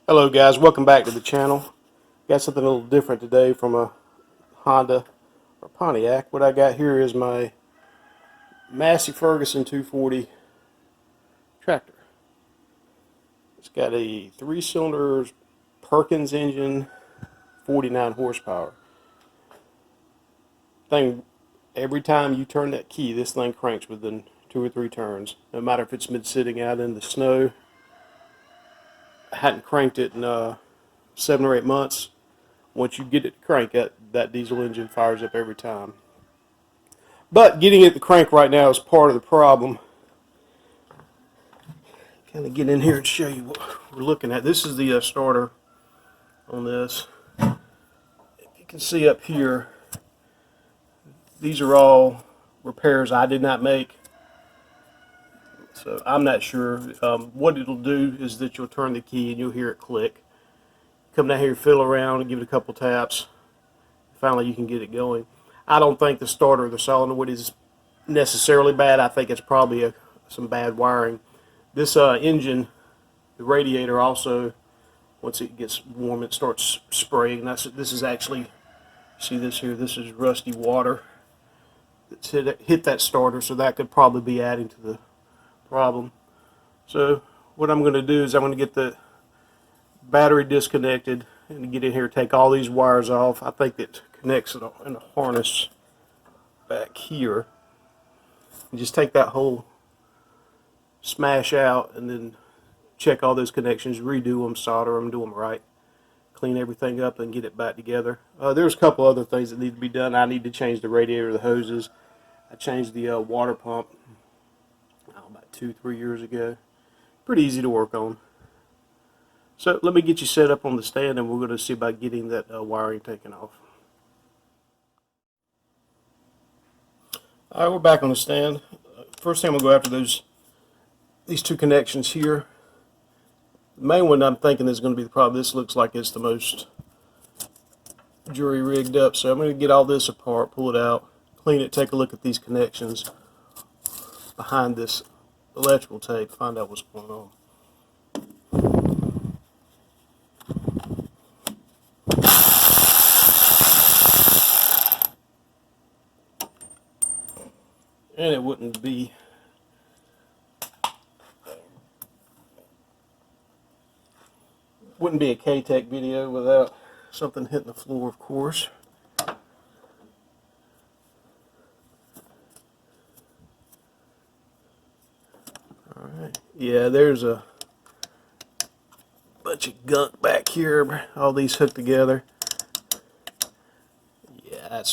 Hello guys, welcome back to the channel. Got something a little different today from a Honda or Pontiac. What I got here is my Massey Ferguson 240 tractor. It's got a 3-cylinder Perkins engine, 49 horsepower. Thing, every time you turn that key, this thing cranks within 2 or 3 turns. No matter if it's been sitting out in the snow. I hadn't cranked it in 7 or 8 months. Once you get it to crank, that diesel engine fires up every time. But getting it to crank right now is part of the problem. Kind of get in here and show you what we're looking at. This is the starter on this. You can see up here, these are all repairs I did not make. So I'm not sure. What it'll do is that you'll turn the key and you'll hear it click. Come down here, fiddle around, and give it a couple taps. Finally, you can get it going. I don't think the starter or the solenoid is necessarily bad. I think it's probably some bad wiring. This engine, the radiator, also, once it gets warm, it starts spraying. This is actually, see this here, this is rusty water that's hit that starter, so that could probably be adding to the problem. So what I'm going to do is I'm going to get the battery disconnected and get in here, take all these wires off. I think it connects in a harness back here. And just take that whole smash out and then check all those connections, redo them, solder them, do them right, clean everything up and get it back together. There's a couple other things that need to be done. I need to change the radiator, the hoses. I changed the water pump about 2-3 years ago. Pretty easy to work on. So let me get you set up on the stand and we're going to see about getting that wiring taken off. Alright, we're back on the stand. First thing I'm going to go after these 2 connections here. The main one I'm thinking is going to be the problem. This looks like it's the most jury rigged up, so I'm going to get all this apart, pull it out, clean it, take a look at these connections behind this electrical tape, find out what's going on. And it wouldn't be a K-Tech video without something hitting the floor, of course. Alright, yeah, there's a bunch of gunk back here, all these hooked together. Yeah,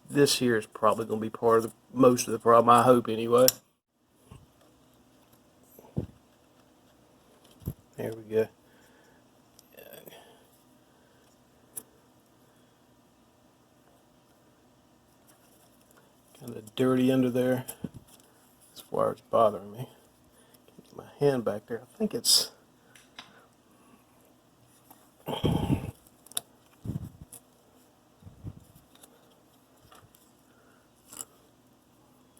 this here is probably going to be part of most of the problem, I hope anyway. There we go. Kind of dirty under there. This wire's bothering me. Get my hand back there. I think it's...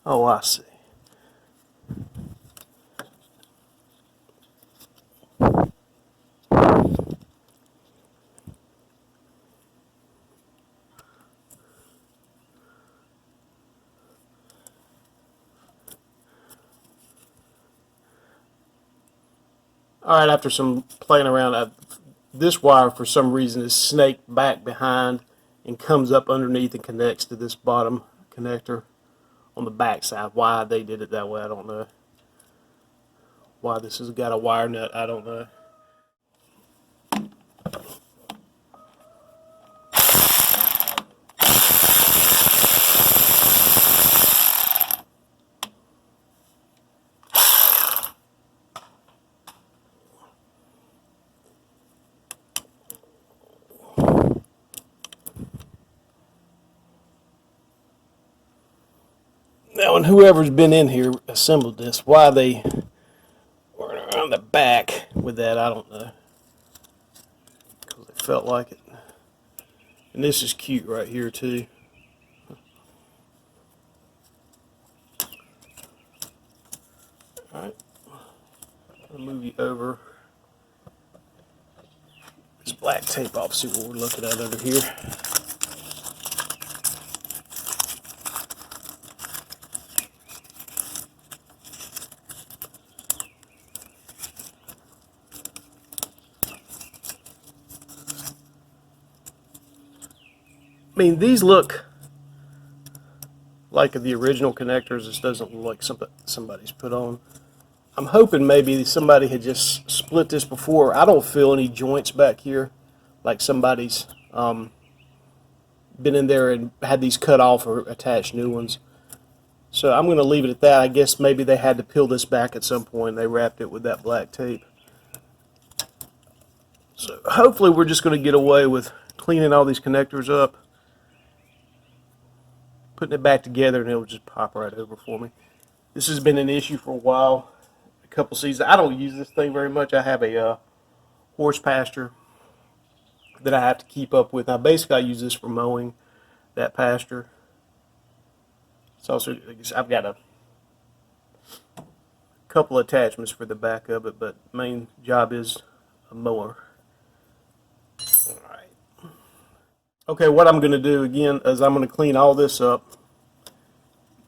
Oh, I see. Alright, after some playing around, this wire for some reason is snaked back behind and comes up underneath and connects to this bottom connector on the back side. Why they did it that way, I don't know. Why this has got a wire nut, I don't know. Now, and whoever's been in here assembled this, why they were around the back with that, I don't know. Because they felt like it. And this is cute right here too. Alright, I'll move you over. black tape off, see what we're looking at under here. I mean, these look like the original connectors. This doesn't look like somebody's put on. I'm hoping maybe somebody had just split this before. I don't feel any joints back here, like somebody's been in there and had these cut off or attached new ones. So I'm going to leave it at that. I guess maybe they had to peel this back at some point. They wrapped it with that black tape. So hopefully we're just going to get away with cleaning all these connectors up, putting it back together, and it'll just pop right over for me. This has been an issue for a while, a couple seasons. I don't use this thing very much. I have a horse pasture that I have to keep up with. Now basically I use this for mowing that pasture. It's also, I've got a couple attachments for the back of it, but main job is a mower. Alright. Okay, what I'm going to do again is I'm going to clean all this up.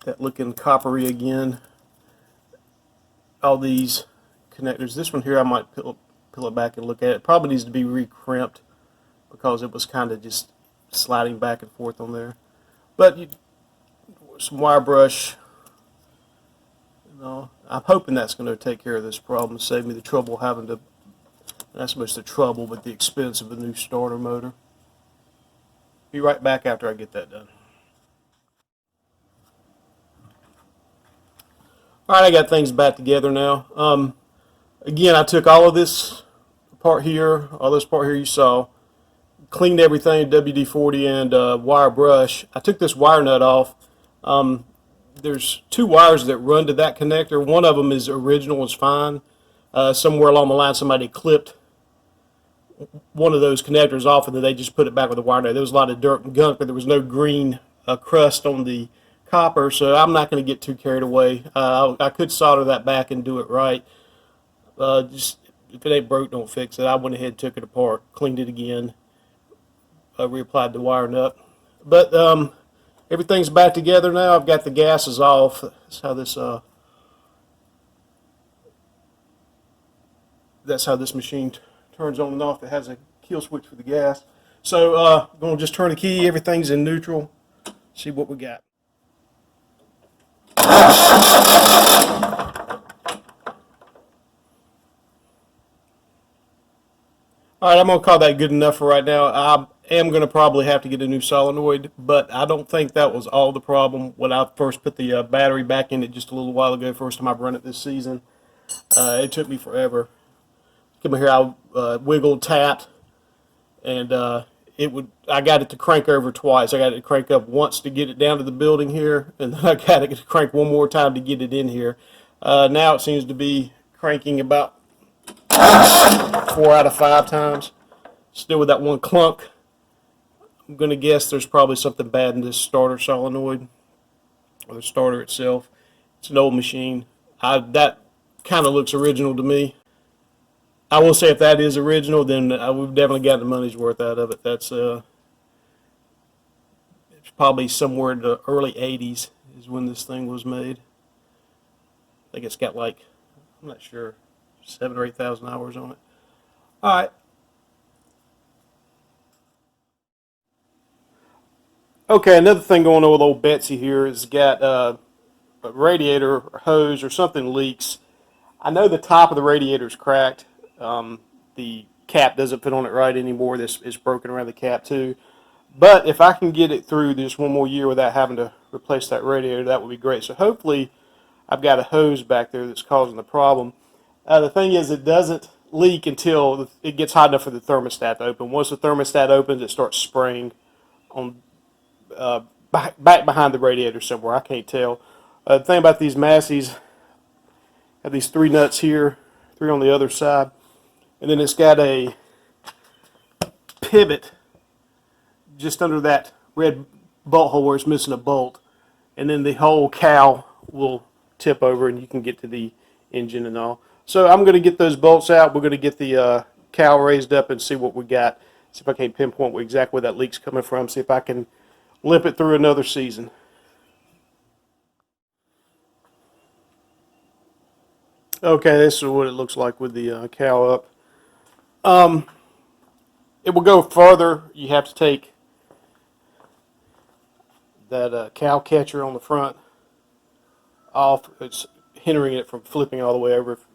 That looking coppery again. All these connectors. This one here I might peel it back and look at it. It probably needs to be re-crimped because it was kind of just sliding back and forth on there. But some wire brush. I'm hoping that's going to take care of this problem, save me the trouble having to, not so much the trouble, but the expense of a new starter motor. Be right back after I get that done. Alright, I got things back together now. Again, I took all of this part here, all this part here you saw, cleaned everything, WD-40 and wire brush. I took this wire nut off. There's two wires that run to that connector. One of them is original, is fine. Somewhere along the line somebody clipped one of those connectors off and then they just put it back with the wire nut. There was a lot of dirt and gunk, but there was no green crust on the copper, so I'm not going to get too carried away. I could solder that back and do it right. Just if it ain't broke, don't fix it. I went ahead and took it apart, cleaned it again, reapplied the wire nut. But everything's back together now. I've got the gases off. That's how this machine turns on and off. It has a kill switch for the gas. So I'm going to just turn the key. Everything's in neutral. See what we got. Alright, I'm going to call that good enough for right now. I am going to probably have to get a new solenoid, but I don't think that was all the problem. When I first put the battery back in it just a little while ago, first time I've run it this season, it took me forever. Come here, I wiggled, tapped, and I got it to crank over twice. I got it to crank up once to get it down to the building here, and then I got it to crank one more time to get it in here. Now it seems to be cranking about 4 out of 5 times. Still with that one clunk. I'm going to guess there's probably something bad in this starter solenoid, or the starter itself. It's an old machine. That kind of looks original to me. I will say if that is original, then we've definitely got the money's worth out of it. That's it's probably somewhere in the early 80s is when this thing was made. I think it's got like, I'm not sure, 7,000 or 8,000 hours on it. All right. Okay, another thing going on with old Betsy here is got a radiator or hose or something leaks. I know the top of the radiator is cracked. The cap doesn't fit on it right anymore. This is broken around the cap too. But if I can get it through this one more year without having to replace that radiator, that would be great. So hopefully I've got a hose back there that's causing the problem. The thing is, it doesn't leak until it gets hot enough for the thermostat to open. Once the thermostat opens, it starts spraying on back behind the radiator somewhere. I can't tell. The thing about these Masseys, have these 3 nuts here, 3 on the other side, and then it's got a pivot just under that red bolt hole where it's missing a bolt, and then the whole cowl will tip over and you can get to the engine and all. So I'm going to get those bolts out. We're going to get the cowl raised up and see what we got. See if I can't pinpoint exactly where that leak's coming from. See if I can limp it through another season. Okay, this is what it looks like with the cowl up. It will go further. You have to take that cowl catcher on the front off. It's hindering it from flipping all the way over. If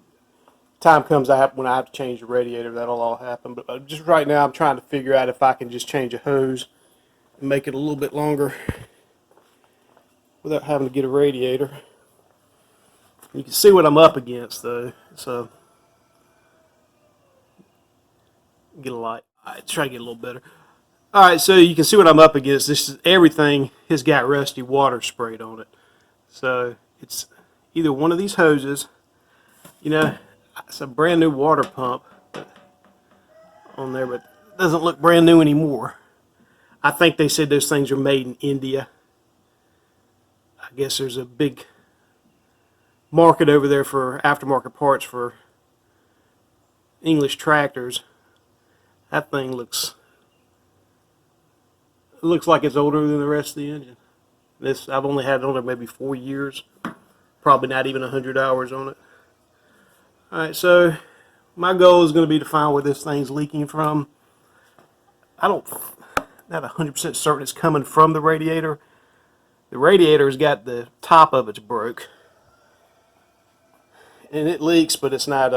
time comes when I have to change the radiator, that'll all happen. But just right now, I'm trying to figure out if I can just change a hose and make it a little bit longer without having to get a radiator. You can see what I'm up against, though. So get a light. All right, try to get a little better. All right, so you can see what I'm up against. This is everything has got rusty water sprayed on it. So it's either one of these hoses. You know, it's a brand new water pump on there, but it doesn't look brand new anymore. I think they said those things are made in India. I guess there's a big market over there for aftermarket parts for English tractors. That thing looks like it's older than the rest of the engine. This I've only had it on there maybe 4 years, probably not even 100 hours on it. All right, so my goal is going to be to find where this thing's leaking from. Not 100% certain it's coming from the radiator. The radiator's got the top of it's broke, and it leaks, but it's not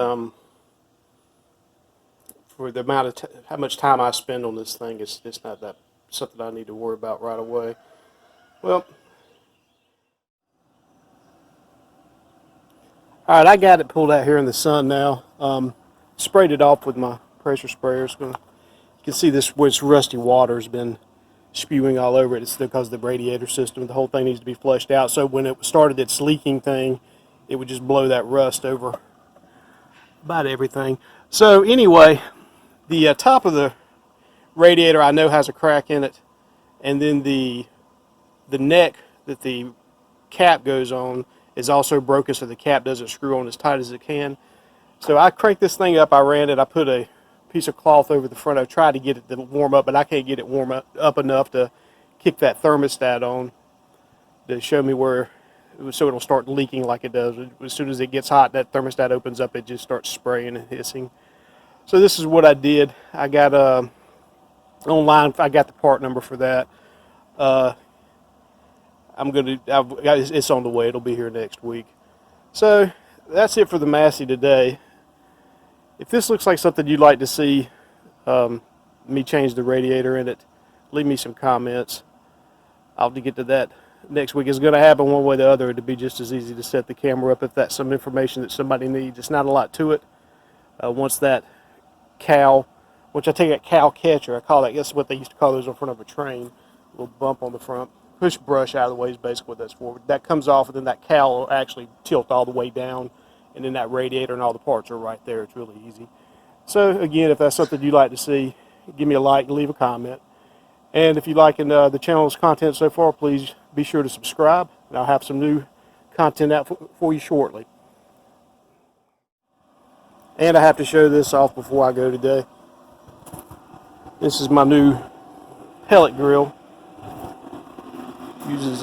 for the amount of how much time I spend on this thing. It's not that something I need to worry about right away. Well, all right, I got it pulled out here in the sun now. Sprayed it off with my pressure sprayer. You can see this rusty water has been spewing all over it. It's because of the radiator system. The whole thing needs to be flushed out. So when it started its leaking thing, it would just blow that rust over about everything. So anyway, the top of the radiator I know has a crack in it, and then the neck that the cap goes on is also broken, so the cap doesn't screw on as tight as it can. So I cranked this thing up, I ran it, I put a piece of cloth over the front. I tried to get it to warm up, but I can't get it warm up enough to kick that thermostat on to show me where, so it'll start leaking like it does. As soon as it gets hot, that thermostat opens up, it just starts spraying and hissing. So this is what I did. I got online, I got the part number for that. It's on the way. It'll be here next week. So that's it for the Massey today. If this looks like something you'd like to see me change the radiator in it, leave me some comments. I'll get to that next week. It's going to happen one way or the other. It'll be just as easy to set the camera up if that's some information that somebody needs. It's not a lot to it. Once that cowl, which I take that cowl catcher, I guess what they used to call those on front of a train, a little bump on the front. Push brush out of the way is basically what that's for. That comes off, and then that cowl will actually tilt all the way down, and then that radiator and all the parts are right there. It's really easy. So again, if that's something you'd like to see, give me a like and leave a comment. And if you're liking the channel's content so far, please be sure to subscribe, and I'll have some new content out for you shortly. And I have to show this off before I go today. This is my new pellet grill. Uses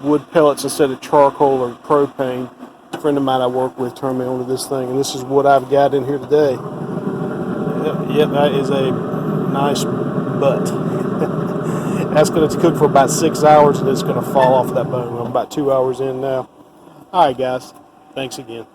wood pellets instead of charcoal or propane. A friend of mine I work with turned me onto this thing, and this is what I've got in here today. Yep, that is a nice butt. That's going to cook for about 6 hours, and it's going to fall off that bone. I'm about 2 hours in now. All right, guys. Thanks again.